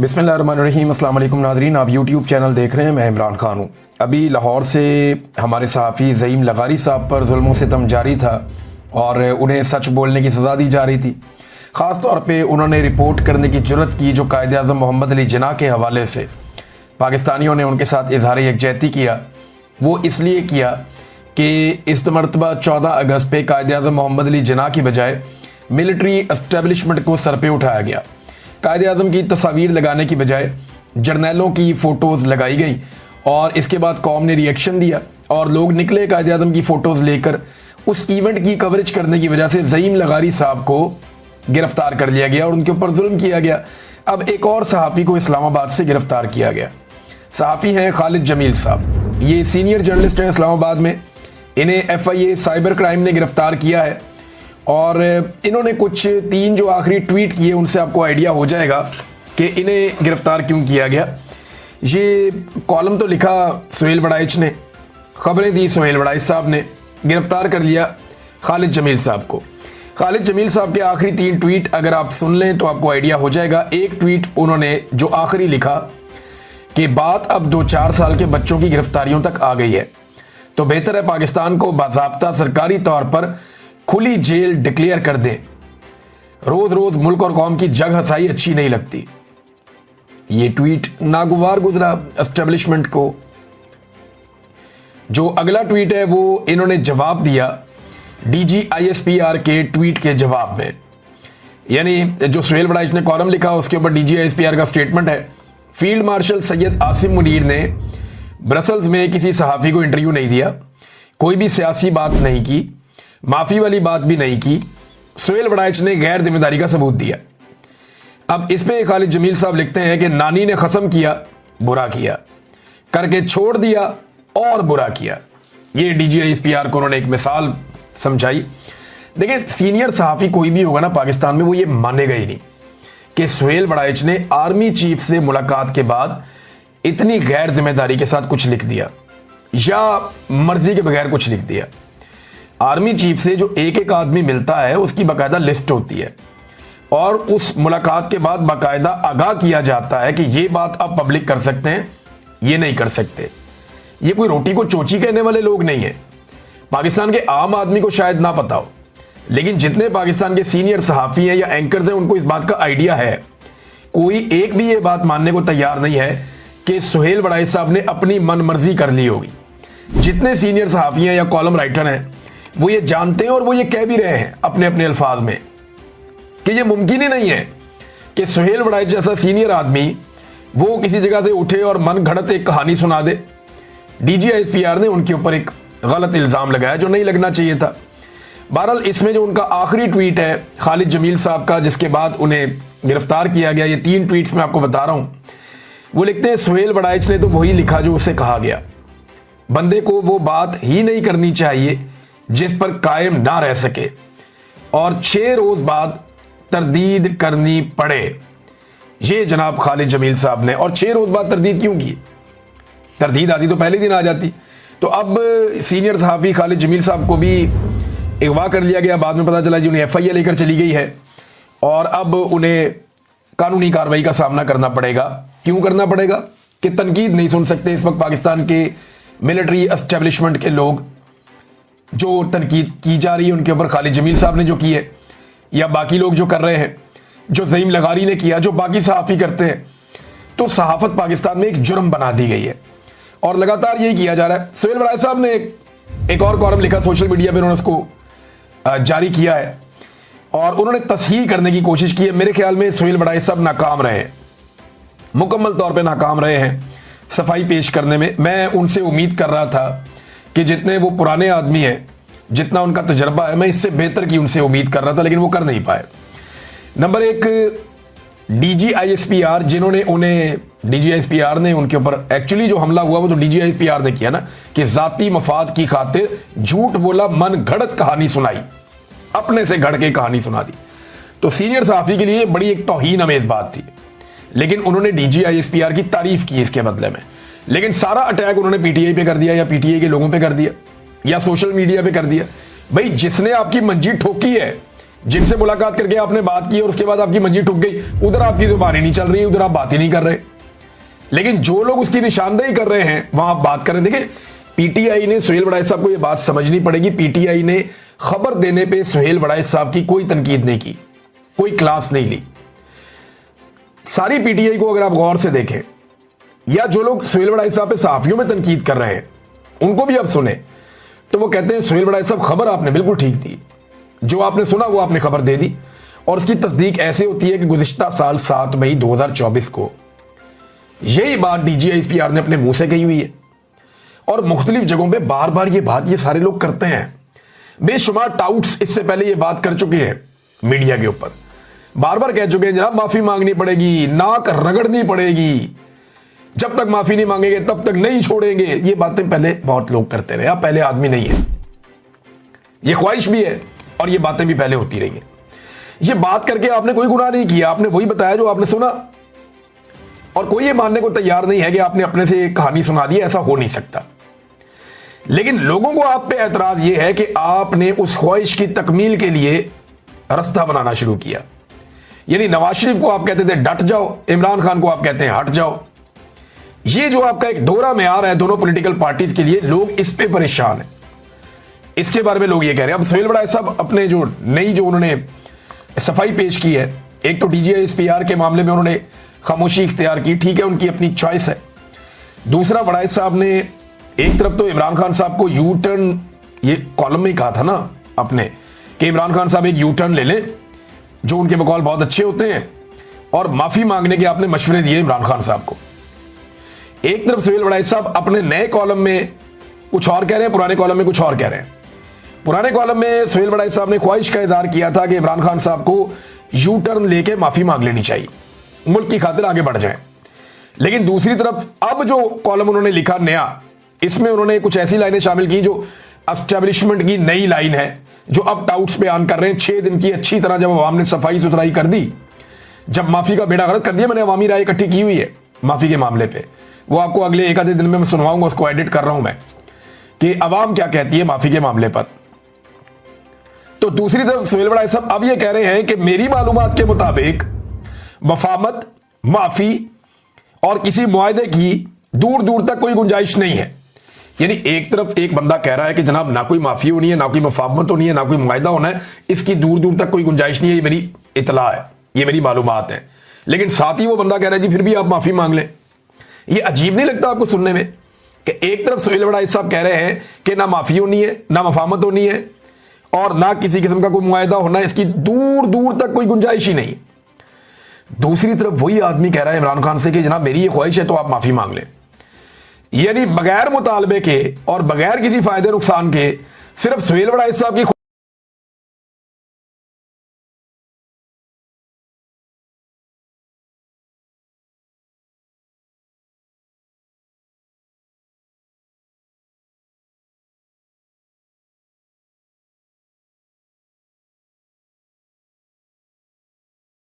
बिस्मिल्लाहिर्रहमानिर्रहीम। अस्सलाम वालेकुम नाज़रीन, आप यूट्यूब चैनल देख रहे हैं। मैं इमरान खान हूँ। अभी लाहौर से हमारे सहाफ़ी ज़ईम लगारी साहब पर जुल्म सितम जारी था और उन्हें सच बोलने की सज़ा दी जा रही थी। ख़ास तौर पे उन्होंने रिपोर्ट करने की जुर्रत की जो कायदे आज़म मोहम्मद अली जिन्ना के हवाले से पाकिस्तानियों ने उनके साथ इजहार यकजहती किया। वो इसलिए किया कि इस मरतबा 14 अगस्त पे कायदे आज़म मोहम्मद अली जिन्ना की बजाय मिलिट्री एस्टेब्लिशमेंट को सर पे उठाया गया। कायदे आज़म की तस्वीर लगाने की बजाय जर्नैलों की फ़ोटोज़ लगाई गई और इसके बाद कौम ने रिएक्शन दिया और लोग निकले कायदे आज़म की फ़ोटोज़ लेकर। उस इवेंट की कवरेज करने की वजह से ज़ईम लगारी साहब को गिरफ्तार कर लिया गया और उनके ऊपर जुल्म किया गया। अब एक और सहाफ़ी को इस्लामाबाद से गिरफ्तार किया गया। सहाफ़ी हैं खालिद जमील साहब, ये सीनियर जर्नलिस्ट हैं इस्लामाबाद में। इन्हें FIA साइबर क्राइम ने गिरफ्तार किया है और इन्होंने कुछ 3 जो आखिरी ट्वीट किए उनसे आपको आइडिया हो जाएगा कि इन्हें गिरफ्तार क्यों किया गया। ये कॉलम तो लिखा सुहेल बड़ाइच ने, खबरें दी सुहेल बड़ाइच साहब ने, गिरफ्तार कर लिया खालिद जमील साहब को। खालिद जमील साहब के आखिरी 3 ट्वीट अगर आप सुन लें तो आपको आइडिया हो जाएगा। एक ट्वीट उन्होंने जो आखिरी लिखा कि बात अब 2-4 साल के बच्चों की गिरफ्तारियों तक आ गई है, तो बेहतर है पाकिस्तान को बाज़ाब्ता सरकारी तौर पर खुली जेल डिक्लेयर कर दें। रोज रोज मुल्क और कौम की जग हसाई अच्छी नहीं लगती। ये ट्वीट नागवार गुजरा एस्टेब्लिशमेंट को। जो अगला ट्वीट है वो इन्होंने जवाब दिया DG ISPR के ट्वीट के जवाब में। यानी जो सुहेल बड़ाइच ने कॉलम लिखा उसके ऊपर DG ISPR का स्टेटमेंट है। फील्ड मार्शल सैयद आसिम मुनीर ने ब्रसल्स में किसी सहाफ़ी को इंटरव्यू नहीं दिया, कोई भी सियासी बात नहीं की, माफ़ी वाली बात भी नहीं की। सुहेल बड़ाइच ने गैर जिम्मेदारी का सबूत दिया। अब इस पे खालिद जमील साहब लिखते हैं कि नानी ने कसम किया, बुरा किया, करके छोड़ दिया और बुरा किया। ये DG ISPR को उन्होंने एक मिसाल समझाई। देखिए, सीनियर सहाफ़ी कोई भी होगा ना पाकिस्तान में, वो ये मानेगा ही नहीं कि सुहेल बड़ाइच ने आर्मी चीफ से मुलाकात के बाद इतनी गैर जिम्मेदारी के साथ कुछ लिख दिया या मर्जी के बगैर कुछ लिख दिया। आर्मी चीफ से जो एक आदमी मिलता है उसकी बाकायदा लिस्ट होती है और उस मुलाकात के बाद बाकायदा आगाह किया जाता है कि ये बात आप पब्लिक कर सकते हैं, ये नहीं कर सकते। ये कोई रोटी को चोची कहने वाले लोग नहीं है। पाकिस्तान के आम आदमी को शायद ना पता हो, लेकिन जितने पाकिस्तान के सीनियर सहाफ़ी हैं या एंकर्स हैं उनको इस बात का आइडिया है। कोई एक भी ये बात मानने को तैयार नहीं है कि सुहेल बड़ाइच साहब ने अपनी मन मर्जी कर ली होगी। जितने सीनियर सहाफ़ी हैं या कॉलम राइटर हैं वो ये जानते हैं और वो ये कह भी रहे हैं अपने अपने अल्फाज में कि ये मुमकिन ही नहीं है कि सुहेल बड़ाइच जैसा सीनियर आदमी वो किसी जगह से उठे और मन घड़त एक कहानी सुना दे। DG ISPR ने उनके ऊपर एक गलत इल्ज़ाम लगाया जो नहीं लगना चाहिए था। बहरहाल इसमें जो उनका आखिरी ट्वीट है खालिद जमील साहब का, जिसके बाद उन्हें गिरफ्तार किया गया, ये 3 ट्वीट्स मैं आपको बता रहा हूँ। वो लिखते हैं, सुहेल बड़ाइच ने तो वही लिखा जो उसे कहा गया। बंदे को वो बात ही नहीं करनी चाहिए जिस पर कायम ना रह सके और 6 रोज बाद तरदीद करनी पड़े। ये जनाब खालिद जमील साहब ने, और 6 रोज बाद तरदीद क्यों की? तरदीद आती तो पहले दिन आ जाती। तो अब सीनियर सहाफ़ी खालिद जमील साहब को भी अगवा कर लिया गया। बाद में पता चला जी उन्हें FIA लेकर चली गई है और अब उन्हें कानूनी कार्रवाई का सामना करना पड़ेगा। क्यों करना पड़ेगा? कि तनकीद नहीं सुन सकते इस वक्त पाकिस्तान के मिलिट्री एस्टेब्लिशमेंट के लोग। जो तनकीद की जा रही है उनके ऊपर खालिद जमील साहब ने जो की है या बाकी लोग जो कर रहे हैं, जो ज़ईम लगारी ने किया, जो बाकी सहाफ़ी करते हैं, तो सहाफ़त पाकिस्तान में एक जुर्म बना दी गई है और लगातार यही किया जा रहा है। सुहेल बड़ाइच साहब ने एक और कॉलम लिखा सोशल मीडिया पर, उन्होंने उसको जारी किया है और उन्होंने तस्हीह करने की कोशिश की है। मेरे ख्याल में सुहेल बड़ाइच साहब नाकाम रहे हैं, मुकम्मल तौर पर नाकाम रहे हैं सफाई पेश करने में। मैं उनसे उम्मीद कर रहा था कि जितने वो पुराने आदमी हैं, जितना उनका तजर्बा है, मैं इससे बेहतर की उनसे उम्मीद कर रहा था, लेकिन वो कर नहीं पाए। नंबर 1, DG ISPR, जिन्होंने उन्हें DG ISPR ने उनके ऊपर एक्चुअली जो हमला हुआ वो तो DG ISPR ने किया ना, कि जाती मफाद की खातिर झूठ बोला, मन घड़त कहानी सुनाई, अपने से घड़ के कहानी सुना दी। तो सीनियर सहाफ़ी के लिए बड़ी एक तौहीन अमेज़ बात थी, लेकिन उन्होंने DG ISPR की तारीफ की इसके बदले में। लेकिन सारा अटैक उन्होंने PTI पे कर दिया या PTI के लोगों पे कर दिया या सोशल मीडिया पे कर दिया। भाई जिसने आपकी मंजी ठोकी है जिनसे मुलाकात करके आपने बात की और उसके बाद आपकी मंजी ठुक गई, उधर आपकी जुबान ही नहीं चल रही, उधर आप बात ही नहीं कर रहे। लेकिन जो लोग उसकी निशानदेही कर रहे हैं वहां आप बात कर रहे हैं। देखिए, पीटीआई ने सुहेल वड़ाइच साहब को यह बात समझनी पड़ेगी, पीटीआई ने खबर देने पे सुहेल वड़ाइच साहब की कोई तनकीद नहीं की, कोई क्लास नहीं ली। सारी पीटीआई को अगर आप गौर से देखें, या जो लोग सुहेल वड़ाइच साहब पे सहाफियों में तनकीद कर रहे हैं उनको भी आप सुने, तो वो कहते हैं सुहेल वड़ाइच साहब खबर आपने बिल्कुल ठीक दी, जो आपने सुना वो आपने खबर दे दी। और उसकी तस्दीक ऐसे होती है कि गुज़िश्ता साल 7 मई 2024 को यही बात डीजीआईएसपीआर ने अपने मुंह से कही हुई है और मुख्तलिफ जगहों पे बार बार ये बात ये सारे लोग करते हैं। बेशुमार टाउट्स इससे पहले ये बात कर चुके हैं, मीडिया के ऊपर बार बार कह चुके हैं जनाब माफी मांगनी पड़ेगी, नाक रगड़नी पड़ेगी, जब तक माफी नहीं मांगेंगे तब तक नहीं छोड़ेंगे। ये बातें पहले बहुत लोग करते रहे, आप पहले आदमी नहीं है, ये ख्वाहिश भी है और ये बातें भी पहले होती रही हैं। ये बात करके आपने कोई गुनाह नहीं किया, आपने वही बताया जो आपने सुना, और कोई ये मानने को तैयार नहीं है कि आपने अपने से एक कहानी सुना दी, ऐसा हो नहीं सकता। लेकिन लोगों को आप पे एतराज ये है कि आपने उस ख्वाहिश की तकमील के लिए रास्ता बनाना शुरू किया। यानी नवाज शरीफ को आप कहते थे डट जाओ, इमरान खान को आप कहते हैं हट जाओ। ये जो आपका एक दोहरा मेयार है दोनों पॉलिटिकल पार्टीज के लिए, लोग इस पे परेशान हैं। इसके बारे में लोग ये कह रहे हैं। अब सुहेल वड़ाइच साहब अपने जो नई जो उन्होंने सफाई पेश की है, एक तो डीजीआईएसपीआर के मामले में उन्होंने खामोशी इख्तियार की, ठीक है, उनकी अपनी चॉइस है। दूसरा, वड़ाइच साहब ने एक तरफ तो इमरान खान साहब को यू टर्न, ये कॉलम में ही कहा था ना अपने कि इमरान खान साहब एक यू टर्न ले लें, जो उनके बकौल बहुत अच्छे होते हैं, और माफी मांगने के आपने मशवरे दिए इमरान खान साहब को। एक तरफ सुहेल वड़ाइच साहब अपने नए कॉलम में कुछ और कह रहे हैं, पुराने कॉलम में कुछ और कह रहे हैं। पुराने कॉलम में सुहेल वड़ाइच साहब ने ख्वाहिश का इज़हार किया था कि इमरान खान साहब को यू टर्न लेके माफी मांग लेनी चाहिए, मुल्क की खातिर आगे बढ़ जाए। लेकिन दूसरी तरफ अब जो कॉलम उन्होंने लिखा नया, इसमें उन्होंने कुछ ऐसी लाइनें शामिल की जो एस्टेब्लिशमेंट की नई लाइन है, जो अब टाउट्स बयान कर रहे हैं। 6 दिन की अच्छी तरह जब अवाम ने सफाई सुथराई कर दी, जब माफी का बेड़ा गर्क कर दिया, मैंने अवामी राय इकट्ठी की हुई है माफी के मामले पे, वो आपको अगले एक आधे दिन में मैं सुनवाऊंगा, उसको एडिट कर रहा हूं मैं कि अवाम क्या कहती है माफी के मामले पर। तो दूसरी तरफ सुहेल वड़ाइच साहब अब ये कह रहे हैं कि मेरी मालूमात के मुताबिक वफामत, माफी और किसी मुआहदे की दूर दूर तक कोई गुंजाइश नहीं है। यानी एक तरफ एक बंदा कह रहा है कि जनाब ना कोई माफी होनी है, ना कोई मफाहमत होनी है, ना कोई मुआहदा होना है, इसकी दूर दूर तक कोई गुंजाइश नहीं है, ये मेरी इतला है, ये मेरी मालूमात है। लेकिन साथ ही वो बंदा कह रहा है जी फिर भी आप माफी मांग लें। ये अजीब नहीं लगता आपको सुनने में कि एक तरफ सुहेल वड़ाइच साहब कह रहे हैं कि ना माफी होनी है, ना मफाहमत होनी है, और ना किसी किस्म का कोई मुआहदा होना है, इसकी दूर दूर तक कोई गुंजाइश ही नहीं। दूसरी तरफ वही आदमी कह रहा है इमरान खान से कि जनाब मेरी ये ख्वाहिश है तो आप माफी मांग लें। यानी बगैर मुतालबे के और बगैर किसी फायदे नुकसान के सिर्फ सुहेल वड़ाइच साहब की